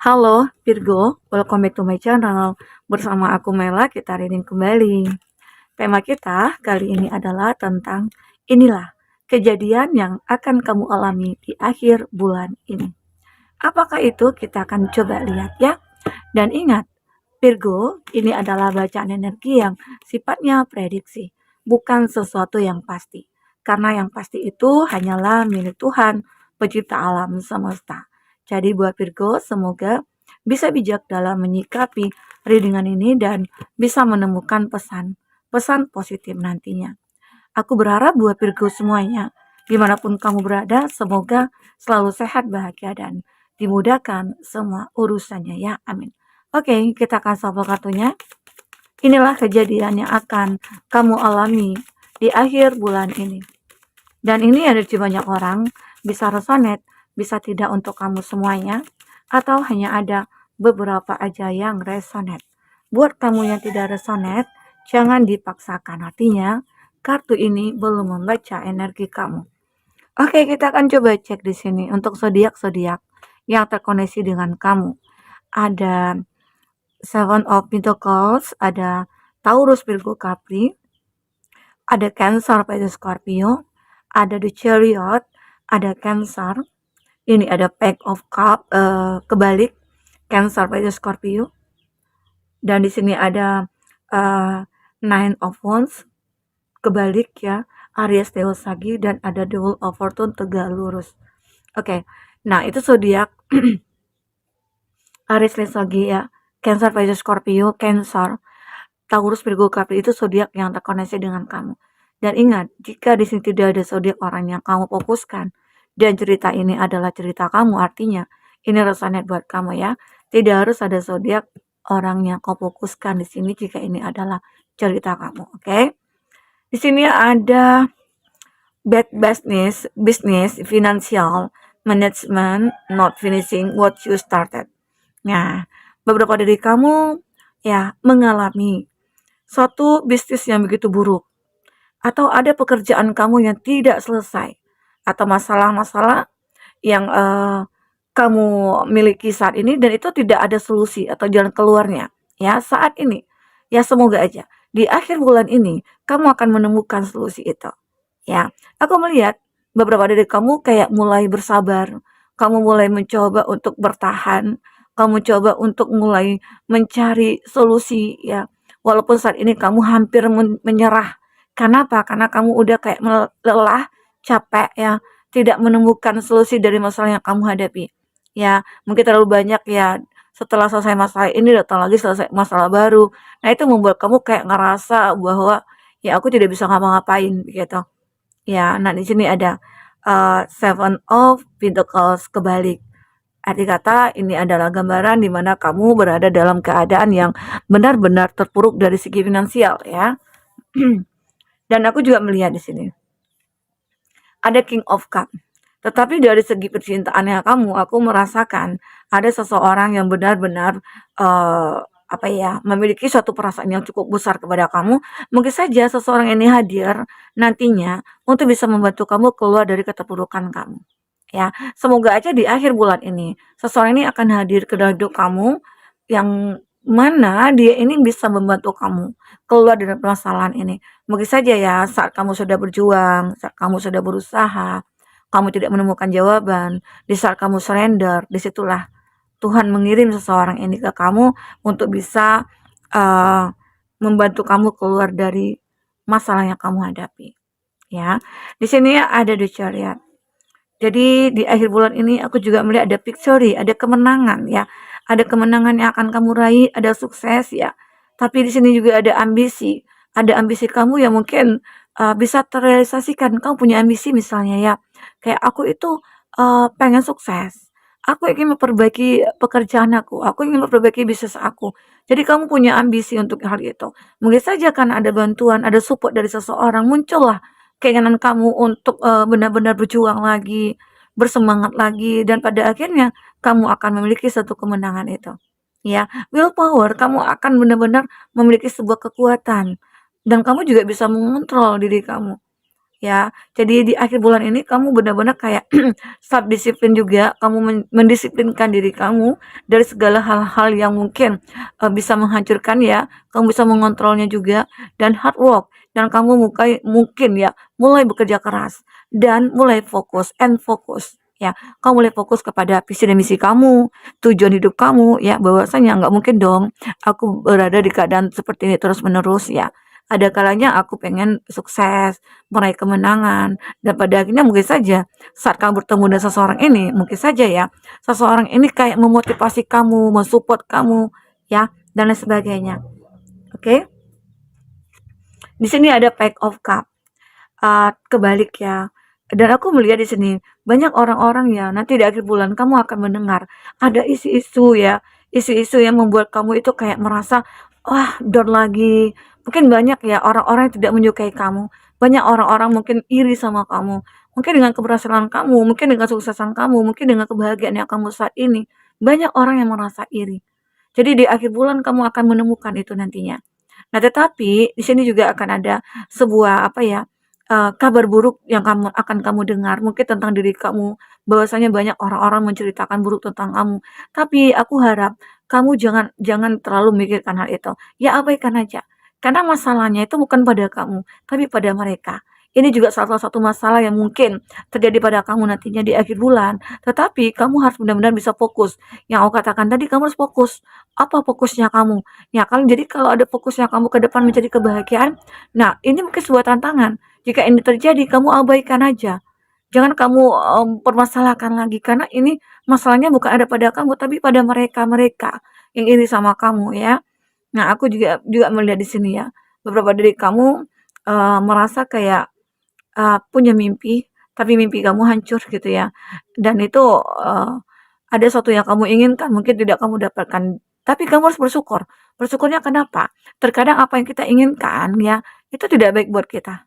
Halo Virgo, welcome back to my channel. Bersama aku Mela, kita reading kembali. Tema kita kali ini adalah tentang inilah kejadian yang akan kamu alami di akhir bulan ini. Apakah itu? Kita akan coba lihat ya. Dan ingat, Virgo, ini adalah bacaan energi yang sifatnya prediksi, bukan sesuatu yang pasti. Karena yang pasti itu hanyalah milik Tuhan, pencipta alam semesta. Jadi buat Virgo, semoga bisa bijak dalam menyikapi readingan ini dan bisa menemukan pesan positif nantinya. Aku berharap buat Virgo semuanya, dimanapun kamu berada, semoga selalu sehat, bahagia, dan dimudahkan semua urusannya ya, amin. Oke, kita akan shuffle kartunya. Inilah kejadian yang akan kamu alami di akhir bulan ini. Dan ini ada di banyak orang, bisa resonate, bisa tidak untuk kamu semuanya, atau hanya ada beberapa aja yang resonate. Buat kamu yang tidak resonate, jangan dipaksakan, artinya kartu ini belum membaca energi kamu. Oke, kita akan coba cek di sini untuk zodiak-zodiak yang terkoneksi dengan kamu. Ada Seven of Pentacles, ada Taurus, Virgo, Capri, ada Cancer, Pisces, Scorpio, ada The Chariot, ada Cancer. Ini ada Pack of Cup, kebalik Cancer, Pisces, Scorpio. Dan di sini ada Nine of Wands, kebalik ya, Aries, Dewa Sagi, dan ada The Wheel of Fortune, tegak lurus. Oke, nah itu zodiak Aries, Dewa Sagi ya, Cancer, Pisces, Scorpio, Cancer, Taurus, Virgo, Capri itu zodiak yang terkoneksi dengan kamu. Dan ingat, jika di sini tidak ada zodiak orang yang kamu fokuskan dan cerita ini adalah cerita kamu, artinya ini resonate buat kamu ya. Tidak harus ada zodiak orang yang kau fokuskan di sini jika ini adalah cerita kamu, oke? Di sini ada bad business, financial, management, not finishing what you started. Nah, beberapa dari kamu ya mengalami suatu bisnis yang begitu buruk, atau ada pekerjaan kamu yang tidak selesai, atau masalah-masalah yang kamu miliki saat ini dan itu tidak ada solusi atau jalan keluarnya ya saat ini. Ya semoga aja di akhir bulan ini kamu akan menemukan solusi itu. Ya, aku melihat beberapa dari kamu kayak mulai bersabar, kamu mulai mencoba untuk bertahan, kamu coba untuk mulai mencari solusi ya. Walaupun saat ini kamu hampir menyerah. Kenapa? Karena kamu udah kayak lelah, capek ya, tidak menemukan solusi dari masalah yang kamu hadapi. Ya, mungkin terlalu banyak ya, setelah selesai masalah ini datang lagi selesai masalah baru. Nah, itu membuat kamu kayak ngerasa bahwa ya aku tidak bisa ngapa-ngapain gitu. Ya, nah di sini ada Seven of Pentacles kebalik. Arti kata ini adalah gambaran di mana kamu berada dalam keadaan yang benar-benar terpuruk dari segi finansial ya. Dan aku juga melihat di sini ada King of Cup. Tetapi dari segi percintaannya kamu, aku merasakan ada seseorang yang benar-benar memiliki suatu perasaan yang cukup besar kepada kamu. Mungkin saja seseorang ini hadir nantinya untuk bisa membantu kamu keluar dari keterpurukan kamu. Ya, semoga aja di akhir bulan ini seseorang ini akan hadir ke dalam hidup kamu yang mana dia ini bisa membantu kamu keluar dari permasalahan ini. Mungkin saja ya saat kamu sudah berjuang, saat kamu sudah berusaha, kamu tidak menemukan jawaban, di saat kamu surrender, disitulah Tuhan mengirim seseorang ini ke kamu untuk bisa membantu kamu keluar dari masalah yang kamu hadapi. Ya, di sini ada The Chariot. Jadi di akhir bulan ini aku juga melihat ada victory, ada kemenangan ya. Ada kemenangan yang akan kamu raih, ada sukses ya. Tapi di sini juga ada ambisi. Ada ambisi kamu yang mungkin bisa terrealisasikan. Kamu punya ambisi misalnya ya. Kayak aku itu pengen sukses. Aku ingin memperbaiki pekerjaan aku ingin memperbaiki bisnis aku. Jadi kamu punya ambisi untuk hal itu. Mungkin saja kan ada bantuan, ada support dari seseorang, muncullah keinginan kamu untuk benar-benar berjuang lagi, bersemangat lagi, dan pada akhirnya kamu akan memiliki satu kemenangan itu. Ya, willpower, kamu akan benar-benar memiliki sebuah kekuatan dan kamu juga bisa mengontrol diri kamu. ya. Jadi di akhir bulan ini kamu benar-benar kayak self disiplin juga, kamu mendisiplinkan diri kamu dari segala hal-hal yang mungkin bisa menghancurkan ya, kamu bisa mengontrolnya juga, dan hard work, dan kamu mungkin ya mulai bekerja keras dan mulai fokus ya. Kamu mulai fokus kepada visi dan misi kamu, tujuan hidup kamu ya, bahwasanya nggak mungkin dong aku berada di keadaan seperti ini terus-menerus ya. Ada kalanya aku pengen sukses, meraih kemenangan, dan pada akhirnya mungkin saja saat kamu bertemu dengan seseorang ini, mungkin saja ya, seseorang ini kayak memotivasi kamu, mensupport kamu, ya, dan lain sebagainya. Oke? Di sini ada Pack of Cup, kebalik ya. Dan aku melihat di sini banyak orang-orang ya, nanti di akhir bulan kamu akan mendengar ada isu-isu ya, isu-isu yang membuat kamu itu kayak merasa, wah down lagi. Mungkin banyak ya orang-orang yang tidak menyukai kamu, banyak orang-orang mungkin iri sama kamu, mungkin dengan keberhasilan kamu, mungkin dengan kesuksesan kamu, mungkin dengan kebahagiaan yang kamu saat ini. Banyak orang yang merasa iri. Jadi di akhir bulan kamu akan menemukan itu nantinya. Nah, tetapi di sini juga akan ada sebuah apa ya, kabar buruk yang kamu dengar mungkin tentang diri kamu, bahwasanya banyak orang-orang menceritakan buruk tentang kamu. Tapi aku harap kamu jangan jangan terlalu memikirkan hal itu, ya abaikan aja. Karena masalahnya itu bukan pada kamu, tapi pada mereka. Ini juga salah satu masalah yang mungkin terjadi pada kamu nantinya di akhir bulan, tetapi kamu harus benar-benar bisa fokus. Yang aku katakan tadi kamu harus fokus. Apa fokusnya kamu? Ya kan, jadi kalau ada fokusnya kamu ke depan mencari kebahagiaan, nah ini mungkin sebuah tantangan. Jika ini terjadi, kamu abaikan aja. Jangan kamu permasalahkan lagi karena ini masalahnya bukan ada pada kamu tapi pada mereka-mereka yang iri sama kamu ya. Nah, aku juga juga melihat di sini ya, beberapa dari kamu merasa kayak punya mimpi, tapi mimpi kamu hancur gitu ya. Dan itu ada sesuatu yang kamu inginkan mungkin tidak kamu dapatkan, tapi kamu harus bersyukur. Bersyukurnya kenapa? Terkadang apa yang kita inginkan ya, itu tidak baik buat kita,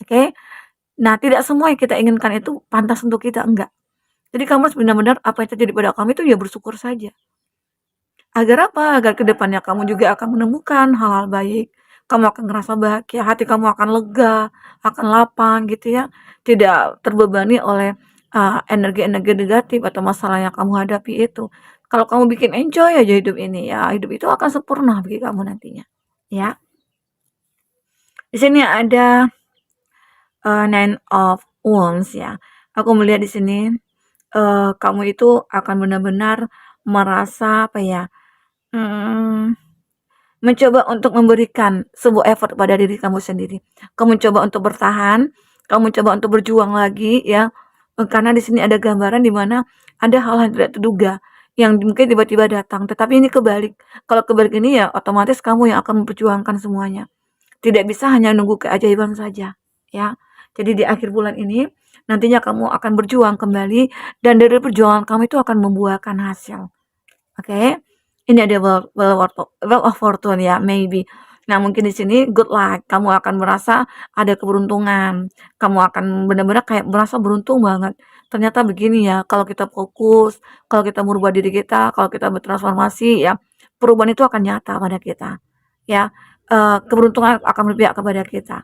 oke? Nah, tidak semua yang kita inginkan itu pantas untuk kita, enggak. Jadi kamu harus benar-benar apa yang terjadi pada kamu itu ya bersyukur saja. Agar apa? Agar kedepannya kamu juga akan menemukan hal-hal baik. Kamu akan ngerasa bahagia, hati kamu akan lega, akan lapang gitu ya. Tidak terbebani oleh energi-energi negatif atau masalah yang kamu hadapi itu. Kalau kamu bikin enjoy aja hidup ini ya, hidup itu akan sempurna bagi kamu nantinya. Ya. Di sini ada Nine of Wands ya. Aku melihat di sini kamu itu akan benar-benar merasa apa ya? Hmm, mencoba untuk memberikan sebuah effort pada diri kamu sendiri. Kamu coba untuk bertahan, kamu coba untuk berjuang lagi ya. Karena di sini ada gambaran di mana ada hal-hal yang tidak terduga yang mungkin tiba-tiba datang, tetapi ini kebalik. Kalau kebalik ini ya otomatis kamu yang akan memperjuangkan semuanya. Tidak bisa hanya nunggu keajaiban saja, ya. Jadi di akhir bulan ini nantinya kamu akan berjuang kembali dan dari perjuangan kamu itu akan membuahkan hasil. Oke, ini ada Wheel of Fortune ya, maybe. Nah, mungkin di sini good luck, kamu akan merasa ada keberuntungan, kamu akan benar-benar kayak merasa beruntung banget. Ternyata begini ya, kalau kita fokus, kalau kita merubah diri kita, kalau kita bertransformasi ya, perubahan itu akan nyata pada kita. Ya, keberuntungan akan berpihak kepada kita.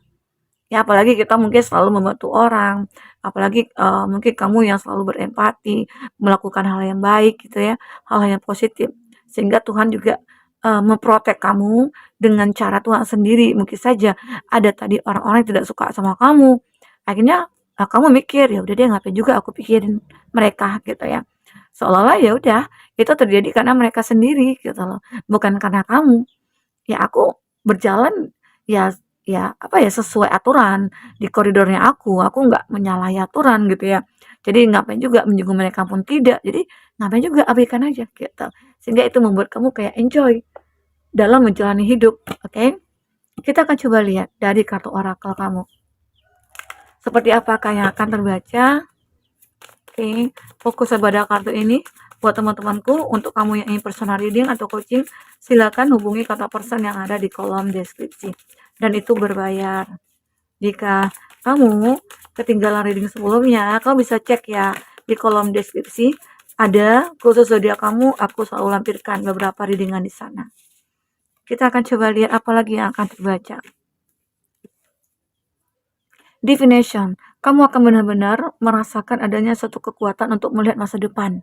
Ya, apalagi kita mungkin selalu membantu orang, apalagi, mungkin kamu yang selalu berempati, melakukan hal yang baik gitu ya, hal-hal yang positif. Sehingga Tuhan juga, memprotek kamu dengan cara Tuhan sendiri. Mungkin saja ada tadi orang-orang yang tidak suka sama kamu, akhirnya, kamu mikir, "Ya udah deh ngapain juga aku pikirin mereka," gitu ya. Seolah-olah ya udah, itu terjadi karena mereka sendiri gitu loh, bukan karena kamu. Ya aku berjalan ya apa ya, sesuai aturan di koridornya aku nggak menyalahi aturan gitu ya. Jadi ngapain juga menyinggung mereka pun tidak, jadi ngapain juga abaikan aja gitu. Sehingga itu membuat kamu kayak enjoy dalam menjalani hidup, oke? Kita akan coba lihat dari kartu orakel kamu. Seperti apakah yang akan terbaca? Oke, fokus pada kartu ini. Buat teman-temanku, untuk kamu yang ingin personal reading atau coaching, silakan hubungi kontak person yang ada di kolom deskripsi. Dan itu berbayar. Jika kamu ketinggalan reading sebelumnya, kamu bisa cek ya di kolom deskripsi. Ada khusus zodiak kamu, aku selalu lampirkan beberapa readingan di sana. Kita akan coba lihat apa lagi yang akan terbaca. Divination, kamu akan benar-benar merasakan adanya satu kekuatan untuk melihat masa depan.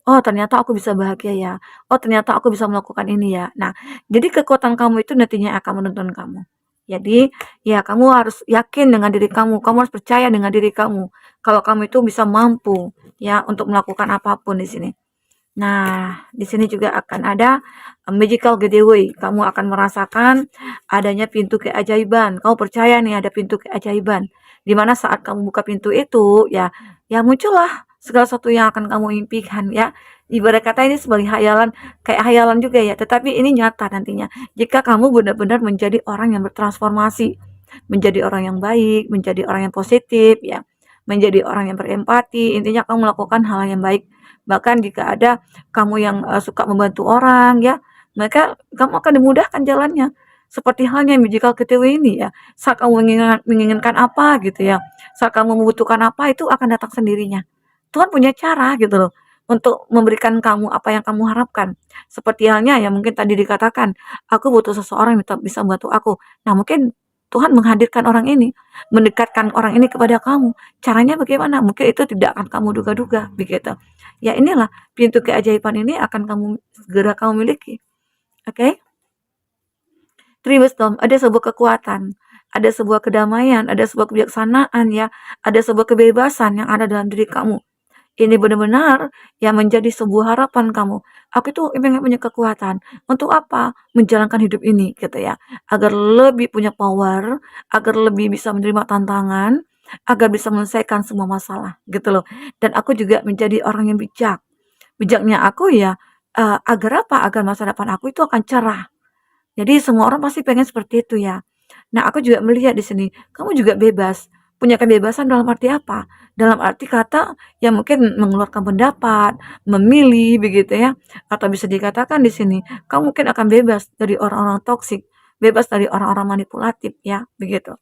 Oh, ternyata aku bisa bahagia ya. Oh, ternyata aku bisa melakukan ini ya. Nah, jadi kekuatan kamu itu nantinya akan menuntun kamu. Jadi, ya kamu harus yakin dengan diri kamu harus percaya dengan diri kamu. Kalau kamu itu bisa mampu ya untuk melakukan apapun di sini. Nah, di sini juga akan ada magical getaway. Kamu akan merasakan adanya pintu keajaiban. Kamu percaya nih ada pintu keajaiban. Di mana saat kamu buka pintu itu, ya muncullah segala sesuatu yang akan kamu impikan ya. Ibarat kata ini sebagai hayalan, kayak hayalan juga ya, tetapi ini nyata nantinya. Jika kamu benar-benar menjadi orang yang bertransformasi, menjadi orang yang baik, menjadi orang yang positif ya, menjadi orang yang berempati, intinya kamu melakukan hal yang baik. Bahkan jika ada kamu yang suka membantu orang ya, maka kamu akan dimudahkan jalannya. Seperti halnya musical Ketewé ini ya, saat kamu menginginkan apa gitu ya, saat kamu membutuhkan apa itu akan datang sendirinya. Tuhan punya cara gitu loh untuk memberikan kamu apa yang kamu harapkan. Seperti halnya ya mungkin tadi dikatakan, aku butuh seseorang yang bisa membantu aku. Nah mungkin Tuhan menghadirkan orang ini, mendekatkan orang ini kepada kamu. Caranya bagaimana? Mungkin itu tidak akan kamu duga-duga begitu. Ya inilah pintu keajaiban ini akan segera kamu miliki. Oke? True wisdom, ada sebuah kekuatan, ada sebuah kedamaian, ada sebuah kebijaksanaan ya, ada sebuah kebebasan yang ada dalam diri kamu. Ini benar-benar yang menjadi sebuah harapan kamu. Aku itu pengen punya kekuatan. Untuk apa? Menjalankan hidup ini gitu ya. Agar lebih punya power, agar lebih bisa menerima tantangan, agar bisa menyelesaikan semua masalah gitu loh. Dan aku juga menjadi orang yang bijak. Bijaknya aku ya agar apa? Agar masa depan aku itu akan cerah. Jadi semua orang pasti pengen seperti itu ya. Nah, aku juga melihat di sini, kamu juga bebas. Punya kebebasan dalam arti apa? Dalam arti kata ya mungkin mengeluarkan pendapat, memilih begitu ya. Atau bisa dikatakan di sini, kamu mungkin akan bebas dari orang-orang toksik, bebas dari orang-orang manipulatif ya, begitu.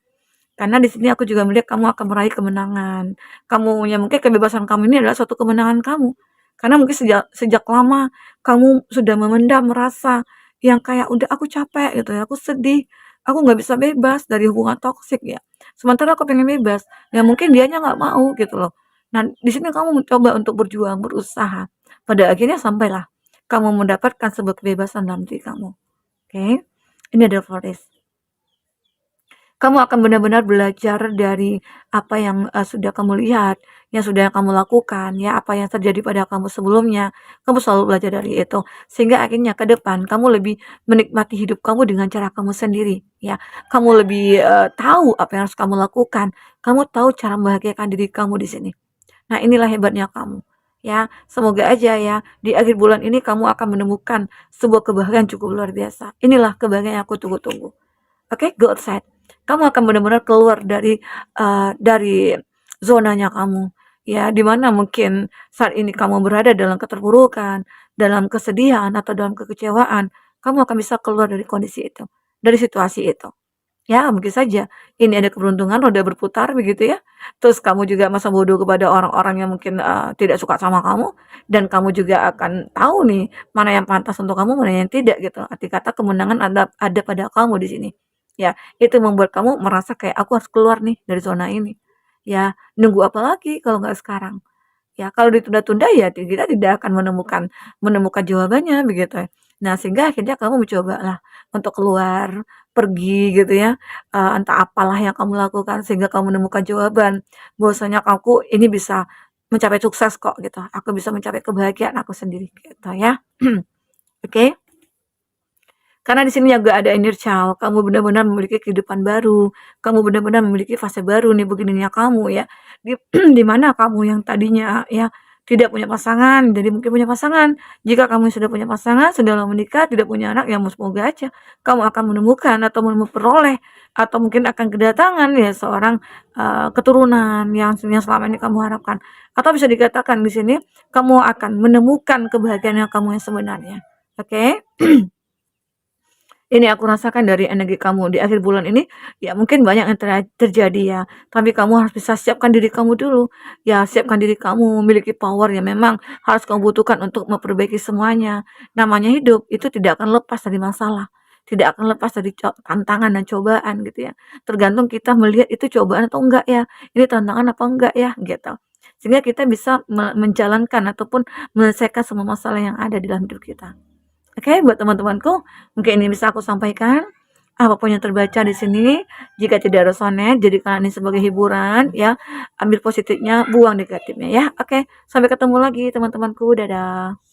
Karena di sini aku juga melihat kamu akan meraih kemenangan. Kamu ya mungkin kebebasan kamu ini adalah suatu kemenangan kamu. Karena mungkin sejak sejak lama kamu sudah memendam rasa yang kayak udah aku capek gitu ya, aku sedih, aku nggak bisa bebas dari hubungan toksik ya. Sementara aku pengen bebas, ya mungkin dianya nggak mau gitu loh. Nah di sini kamu mencoba untuk berjuang, berusaha. Pada akhirnya sampailah kamu mendapatkan sebuah kebebasan dalam diri kamu. Oke, ini adalah Flores. Kamu akan benar-benar belajar dari apa yang sudah kamu lihat, yang sudah kamu lakukan, ya apa yang terjadi pada kamu sebelumnya. Kamu selalu belajar dari itu, sehingga akhirnya ke depan kamu lebih menikmati hidup kamu dengan cara kamu sendiri, ya. Kamu lebih tahu apa yang harus kamu lakukan. Kamu tahu cara membahagiakan diri kamu di sini. Nah, inilah hebatnya kamu. Ya, semoga aja ya di akhir bulan ini kamu akan menemukan sebuah kebahagiaan cukup luar biasa. Inilah kebahagiaan yang aku tunggu-tunggu. Oke, go outside. Kamu akan benar-benar keluar dari zonanya kamu. Ya, di mana mungkin saat ini kamu berada dalam keterpurukan, dalam kesedihan atau dalam kekecewaan, kamu akan bisa keluar dari kondisi itu, dari situasi itu. Ya, mungkin saja ini ada keberuntungan roda berputar begitu ya. Terus kamu juga masa bodoh kepada orang-orang yang mungkin tidak suka sama kamu dan kamu juga akan tahu nih mana yang pantas untuk kamu, mana yang tidak gitu. Arti kata kemenangan ada pada kamu di sini. Ya, itu membuat kamu merasa kayak aku harus keluar nih dari zona ini. Ya, nunggu apa lagi kalau nggak sekarang? Ya, kalau ditunda-tunda ya kita tidak akan menemukan menemukan jawabannya begitu. Nah, sehingga akhirnya kamu mencobalah untuk keluar, pergi gitu ya, entah apalah yang kamu lakukan sehingga kamu menemukan jawaban bahwasanya aku ini bisa mencapai sukses kok gitu. Aku bisa mencapai kebahagiaan aku sendiri gitu ya. Oke? Karena di sini juga ada inner child, kamu benar-benar memiliki kehidupan baru, kamu benar-benar memiliki fase baru nih begininya kamu ya. Di di mana kamu yang tadinya ya tidak punya pasangan, jadi mungkin punya pasangan. Jika kamu sudah punya pasangan, sudah lama menikah, tidak punya anak, ya semoga aja kamu akan menemukan atau memperoleh atau mungkin akan kedatangan ya seorang keturunan yang selama ini kamu harapkan. Atau bisa dikatakan di sini kamu akan menemukan kebahagiaan yang kamu yang sebenarnya. Oke? Ini aku rasakan dari energi kamu di akhir bulan ini, ya mungkin banyak yang terjadi ya, tapi kamu harus bisa siapkan diri kamu dulu. Ya, siapkan diri kamu memiliki power yang memang harus kamu butuhkan untuk memperbaiki semuanya. Namanya hidup itu tidak akan lepas dari masalah. tidak akan lepas dari tantangan dan cobaan gitu ya. Tergantung kita melihat itu cobaan atau enggak ya, ini tantangan apa enggak ya gitu. Sehingga kita bisa menjalankan ataupun menyelesaikan semua masalah yang ada di dalam hidup kita. Oke, buat teman-temanku, mungkin ini bisa aku sampaikan. Apapun yang terbaca di sini, jika tidak resonate, jadikan ini sebagai hiburan ya. Ambil positifnya, buang negatifnya ya. Oke, sampai ketemu lagi teman-temanku. Dadah.